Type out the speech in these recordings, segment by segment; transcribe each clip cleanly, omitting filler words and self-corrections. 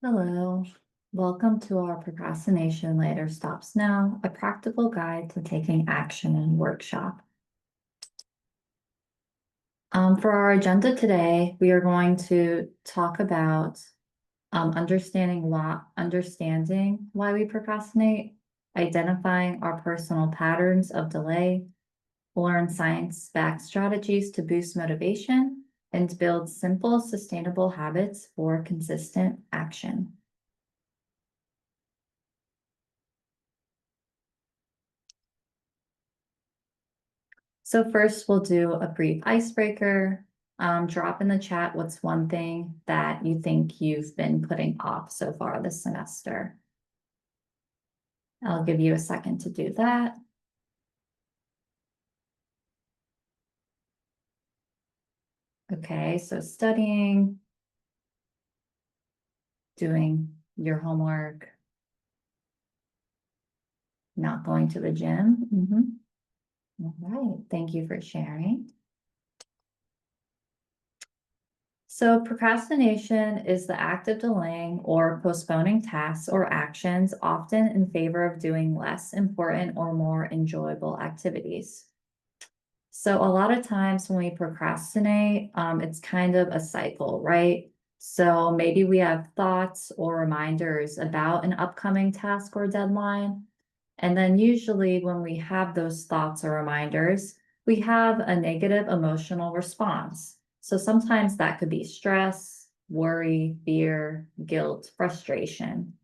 Hello, welcome to our Procrastination Later Stops Now, a practical guide to taking action in workshop. For our agenda today, we are going to talk about understanding why we procrastinate, identifying our personal patterns of delay, learn science-backed strategies to boost motivation, and build simple, sustainable habits for consistent action. So first we'll do a brief icebreaker. Drop in the chat what's one thing that you think you've been putting off so far this semester. I'll give you a second to do that. Okay, so studying, doing your homework, not going to the gym. All right, thank you for sharing. So procrastination is the act of delaying or postponing tasks or actions, often in favor of doing less important or more enjoyable activities. So a lot of times when we procrastinate, it's kind of a cycle, right? So maybe we have thoughts or reminders about an upcoming task or deadline. And then usually when we have those thoughts or reminders, we have a negative emotional response. So sometimes that could be stress, worry, fear, guilt, frustration.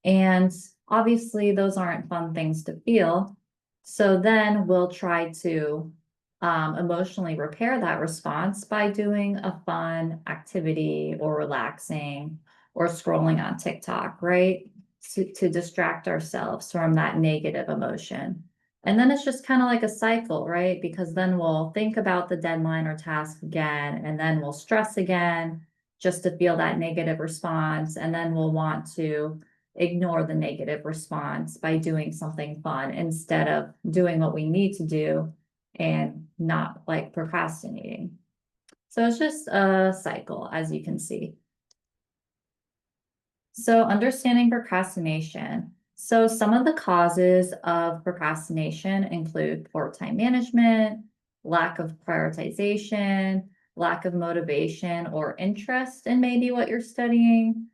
And obviously those aren't fun things to feel. So then we'll try to emotionally repair that response by doing a fun activity or relaxing or scrolling on TikTok, right? To distract ourselves from that negative emotion. And then it's just kind of like a cycle, right? Because then we'll think about the deadline or task again, and then we'll stress again just to feel that negative response. And then we'll want to ignore the negative response by doing something fun instead of doing what we need to do and not like procrastinating. So it's just a cycle, as you can see. So understanding procrastination. So some of the causes of procrastination include poor time management, lack of prioritization, lack of motivation or interest in maybe what you're studying,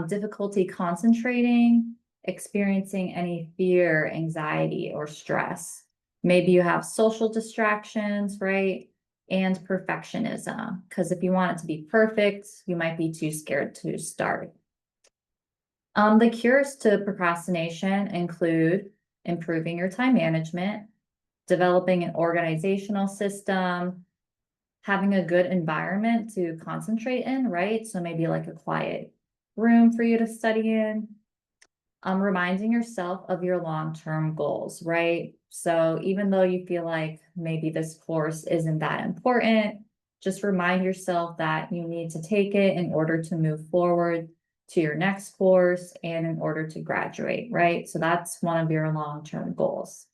difficulty concentrating, experiencing any fear, anxiety, or stress. Maybe you have social distractions, right? And perfectionism, because if you want it to be perfect, you might be too scared to start. The cures to procrastination include improving your time management, developing an organizational system, having a good environment to concentrate in, right? So maybe like a quiet room for you to study in. Reminding yourself of your long-term goals, right? So even though you feel like maybe this course isn't that important, just remind yourself that you need to take it in order to move forward to your next course and in order to graduate, right? So that's one of your long-term goals.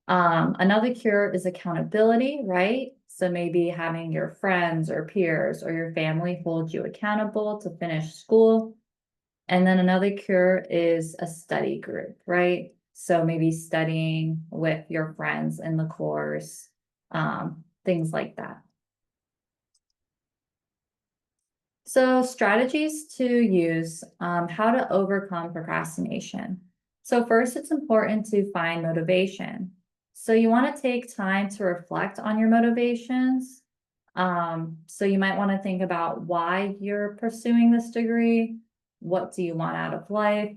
Another cure is accountability, right? So maybe having your friends or peers or your family hold you accountable to finish school. And then another cure is a study group, right? So maybe studying with your friends in the course, things like that. So strategies to use, how to overcome procrastination. So first, it's important to find motivation. So you want to take time to reflect on your motivations. So you might want to think about why you're pursuing this degree. What do you want out of life?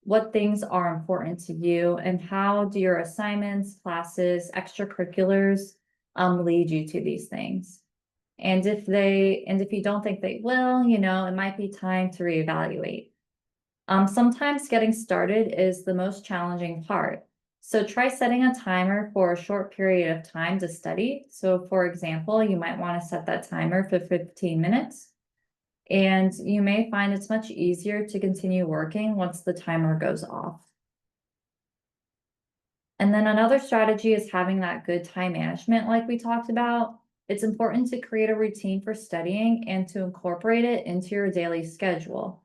What things are important to you? And how do your assignments, classes, extracurriculars lead you to these things? And if you don't think they will, it might be time to reevaluate. Sometimes getting started is the most challenging part. So try setting a timer for a short period of time to study. So for example, you might want to set that timer for 15 minutes. And you may find it's much easier to continue working once the timer goes off. And then another strategy is having that good time management like we talked about. It's important to create a routine for studying and to incorporate it into your daily schedule.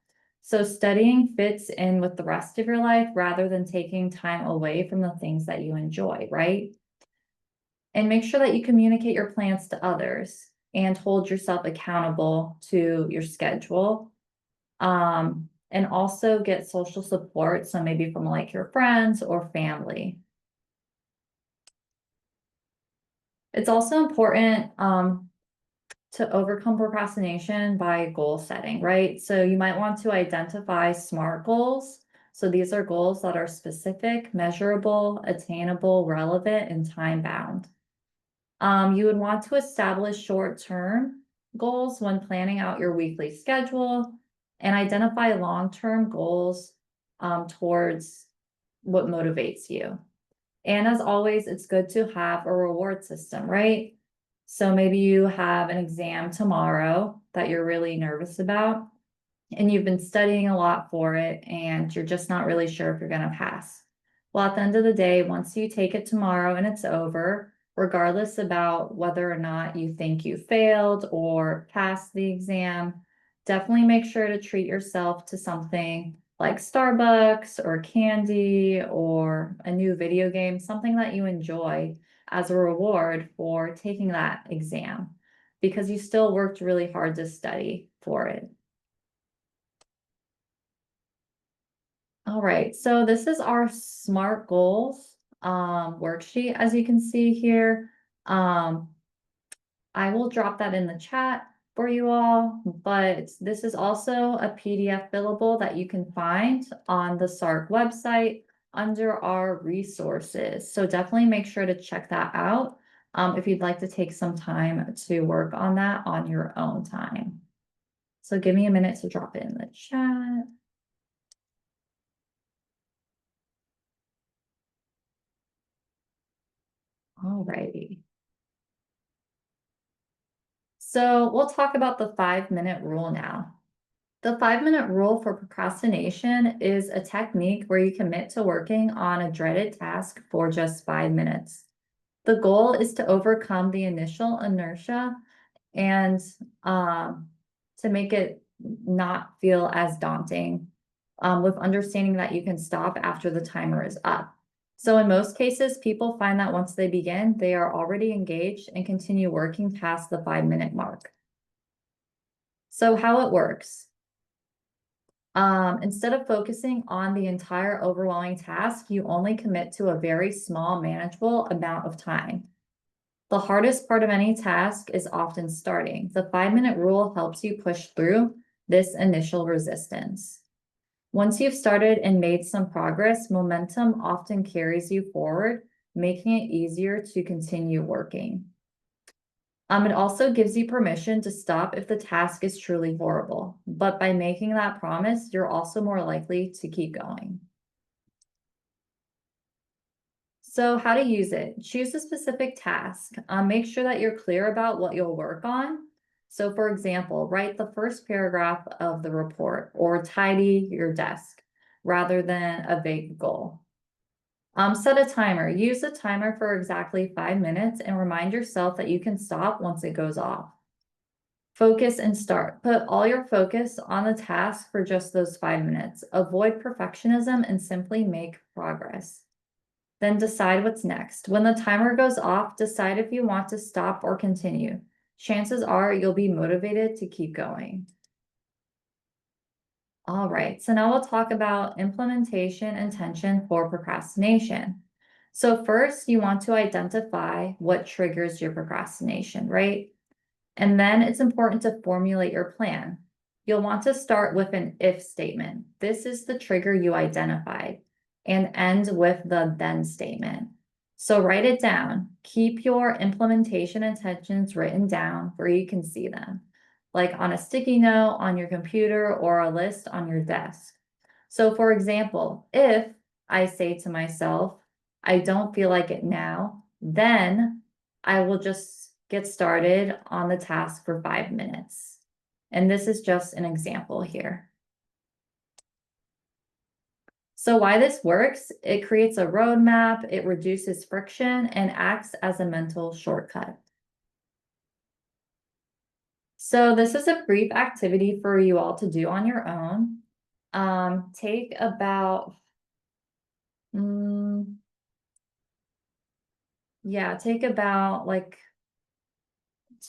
So studying fits in with the rest of your life rather than taking time away from the things that you enjoy, right? And make sure that you communicate your plans to others and hold yourself accountable to your schedule. And also get social support, so maybe from like your friends or family. It's also important to overcome procrastination by goal setting, right? So you might want to identify SMART goals. So these are goals that are specific, measurable, attainable, relevant, and time bound. You would want to establish short-term goals when planning out your weekly schedule and identify long-term goals towards what motivates you. And as always, it's good to have a reward system, right? So maybe you have an exam tomorrow that you're really nervous about, and you've been studying a lot for it, and you're just not really sure if you're going to pass. Well, at the end of the day, once you take it tomorrow and it's over, regardless about whether or not you think you failed or passed the exam, definitely make sure to treat yourself to something like Starbucks or candy or a new video game, something that you enjoy as a reward for taking that exam because you still worked really hard to study for it. All right, so this is our SMART goals worksheet, as you can see here. I will drop that in the chat for you all, but this is also a PDF billable that you can find on the SARC website under our resources. So definitely make sure to check that out if you'd like to take some time to work on that on your own time. So give me a minute to drop it in the chat. All righty. So we'll talk about the 5-minute rule now. The 5-minute rule for procrastination is a technique where you commit to working on a dreaded task for just 5 minutes. The goal is to overcome the initial inertia and to make it not feel as daunting with understanding that you can stop after the timer is up. So in most cases, people find that once they begin, they are already engaged and continue working past the 5-minute mark. So how it works. Instead of focusing on the entire overwhelming task, you only commit to a very small, manageable amount of time. The hardest part of any task is often starting. The 5-minute rule helps you push through this initial resistance. Once you've started and made some progress, momentum often carries you forward, making it easier to continue working. It also gives you permission to stop if the task is truly horrible, but by making that promise, you're also more likely to keep going. So how to use it? Choose a specific task. Make sure that you're clear about what you'll work on. So for example, write the first paragraph of the report or tidy your desk rather than a vague goal. Set a timer. Use a timer for exactly 5 minutes and remind yourself that you can stop once it goes off. Focus and start. Put all your focus on the task for just those 5 minutes. Avoid perfectionism and simply make progress. Then decide what's next. When the timer goes off, decide if you want to stop or continue. Chances are you'll be motivated to keep going. All right, so now we'll talk about implementation intention for procrastination. So first, you want to identify what triggers your procrastination, right? And then it's important to formulate your plan. You'll want to start with an if statement. This is the trigger you identified, and end with the then statement. So write it down. Keep your implementation intentions written down where you can see them, like on a sticky note on your computer or a list on your desk. So for example, if I say to myself, I don't feel like it now, then I will just get started on the task for 5 minutes. And this is just an example here. So why this works, it creates a roadmap, it reduces friction, and acts as a mental shortcut. So this is a brief activity for you all to do on your own. Take about, mm, yeah, take about like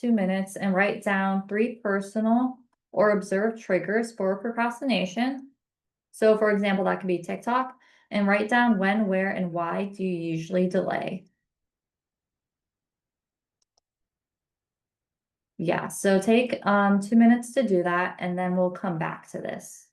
2 minutes and write down 3 personal or observed triggers for procrastination. So, for example, that could be TikTok, and write down when, where, and why do you usually delay. Yeah, so take 2 minutes to do that, and then we'll come back to this.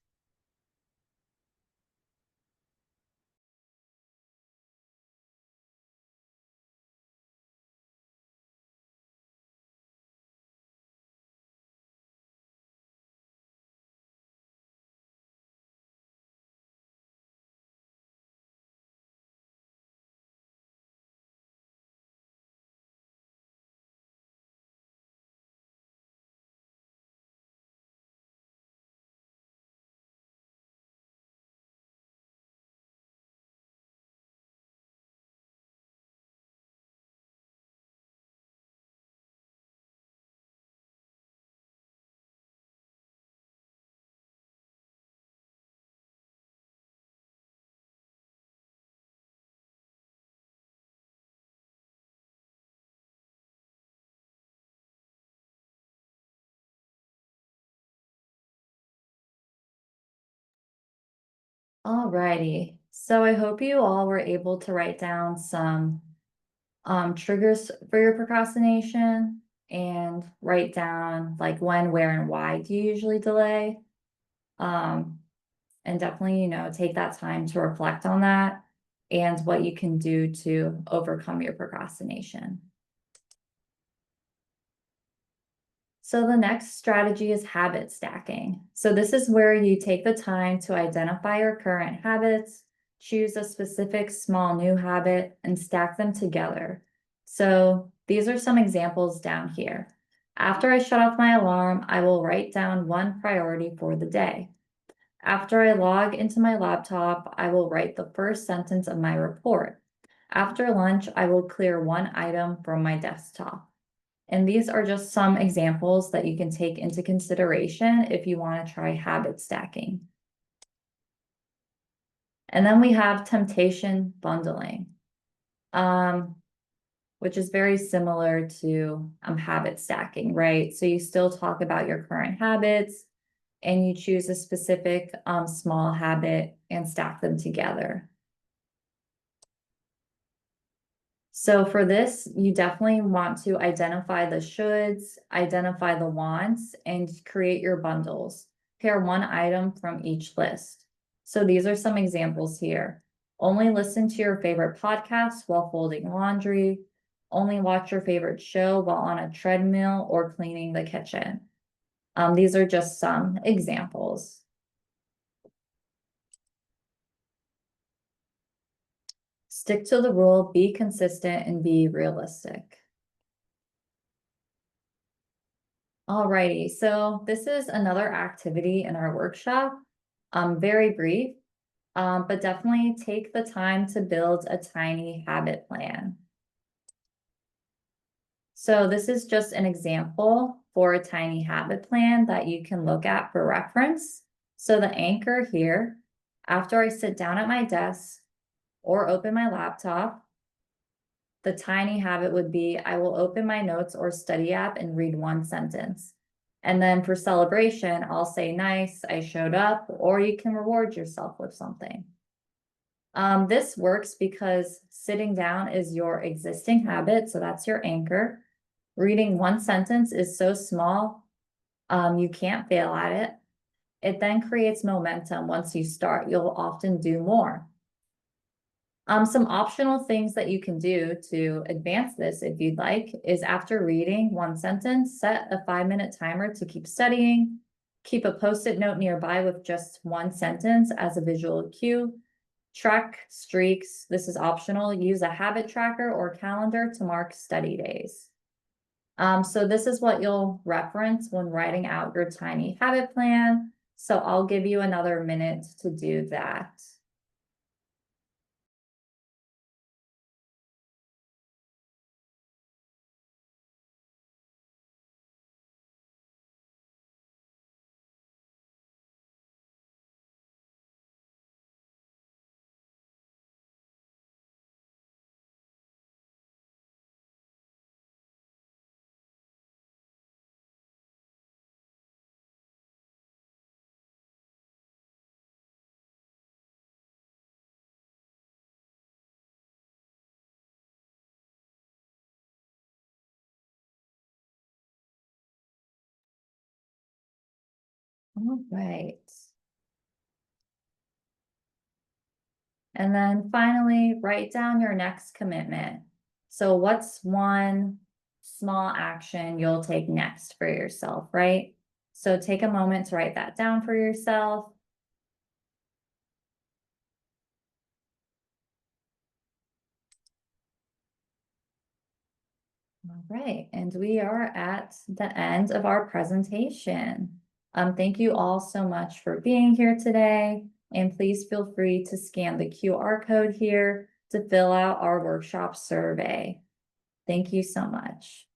Alrighty, so I hope you all were able to write down some triggers for your procrastination and write down like when, where, and why do you usually delay. Um, and definitely, take that time to reflect on that and what you can do to overcome your procrastination. So the next strategy is habit stacking. So this is where you take the time to identify your current habits, choose a specific small new habit, and stack them together. So these are some examples down here. After I shut off my alarm, I will write down one priority for the day. After I log into my laptop, I will write the first sentence of my report. After lunch, I will clear one item from my desktop. And these are just some examples that you can take into consideration if you want to try habit stacking. And then we have temptation bundling, um, which is very similar to habit stacking, right? So you still talk about your current habits and you choose a specific small habit and stack them together. So for this, you definitely want to identify the shoulds, identify the wants, and create your bundles. Pair one item from each list. So these are some examples here. Only listen to your favorite podcast while folding laundry. Only watch your favorite show while on a treadmill or cleaning the kitchen. These are just some examples. Stick to the rule, be consistent, and be realistic. Alrighty, so this is another activity in our workshop. Very brief, but definitely take the time to build a tiny habit plan. So this is just an example for a tiny habit plan that you can look at for reference. So the anchor here, after I sit down at my desk or open my laptop, the tiny habit would be I will open my notes or study app and read one sentence. And then for celebration, I'll say, nice, I showed up, or you can reward yourself with something. This works because sitting down is your existing habit, so that's your anchor. Reading one sentence is so small, you can't fail at it. It then creates momentum. Once you start, you'll often do more. Some optional things that you can do to advance this, if you'd like, is after reading one sentence, set a 5-minute timer to keep studying. Keep a Post-it note nearby with just one sentence as a visual cue. Track streaks. This is optional. Use a habit tracker or calendar to mark study days. So this is what you'll reference when writing out your tiny habit plan. So I'll give you another minute to do that. All right. And then finally, write down your next commitment. So what's one small action you'll take next for yourself, right? So take a moment to write that down for yourself. All right, and we are at the end of our presentation. Thank you all so much for being here today, and please feel free to scan the QR code here to fill out our workshop survey. Thank you so much.